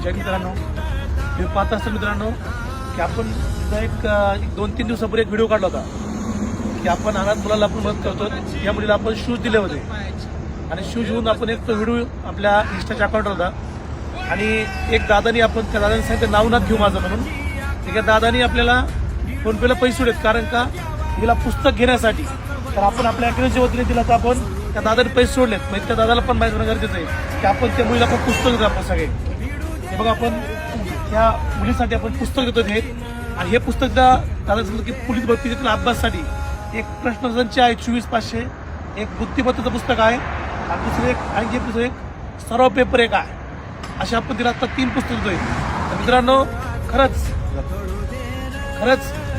जय मित्रांनो, तुम्ही पाहत असाल मित्रांनो की आपण एक 2-3 दिवसापूर्वी एक व्हिडिओ काढला होता की आपण अनाथ मुलाला आपण मदत करतो. या मुलीला आपण शूज दिले होते आणि शूज घेऊन आपण एक तो व्हिडिओ आपल्या इंस्टाच्या अकाउंटवर होता आणि एक दादानी आपण त्या दादाने सांगितलं नाव नाथ घेऊ माझं म्हणून. त्या दादानी आपल्याला फोनपेला पैसे सोडलेत कारण का तिला पुस्तक घेण्यासाठी. तर आपण आपल्या अकॅडमीच्या वतीने दिला तर आपण त्या दादाने पैसे सोडलेत. म्हणजे त्या दादाला पण माहिती होणं गरजेचं आहे की आपण त्या मुलीला पण पुस्तक देतो आपण सगळे. हे बघा आपण त्या मुलीसाठी आपण पुस्तक देतो हे आणि हे पुस्तक त्या दादा सांगतो की पोलीस भरतीच्या अभ्यासासाठी एक प्रश्नसंच आहे 24,500, एक बुद्धिमत्तेचं पुस्तक आहे आणि दुसरं एक आणखी दुसरं एक सराव पेपर एक आहे. असे आपण तिला आता 3 पुस्तक देतोय. तर मित्रांनो खरंच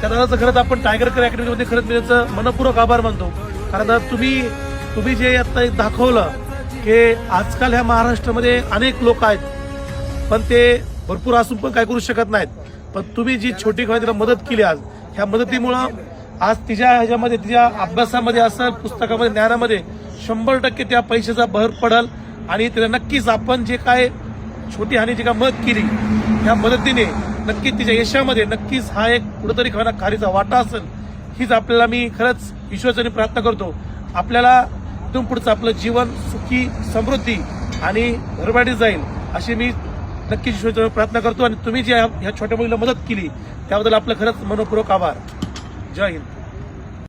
त्या दादाचं खरंच आपण टायगर केअर अकॅडमीमध्ये खरंच मी त्याचं मनपूर्वक आभार मानतो. कारण तुम्ही जे आता दाखवलं की आजकाल ह्या महाराष्ट्रामध्ये अनेक लोक आहेत पण ते भरपूर असून पण काय करू शकत नाहीत. पण तुम्ही जी छोटी खाणी तिला मदत केली आज, ह्या मदतीमुळं आज तिच्या ह्याच्यामध्ये तिच्या अभ्यासामध्ये असेल पुस्तकामध्ये ज्ञानामध्ये 100% त्या पैशाचा भर पडेल आणि तिला नक्कीच आपण जे काय छोटी हानी जी काय मदत केली ह्या मदतीने नक्कीच तिच्या यशामध्ये नक्कीच हा एक कुठेतरी खारीचा वाटा असेल हीच आपल्याला मी खरंच विश्वासाने प्रार्थना करतो. आपल्याला इथून पुढचं आपलं जीवन सुखी समृद्धी आणि भरभराटीत जाईल अशी मी नक्कीच विश्वासाने प्रार्थना करतो. आणि तुम्ही जी ह्या छोट्या मुलीला मदत केली त्याबद्दल आपलं खरंच मनपूर्वक आभार. जय हिंद.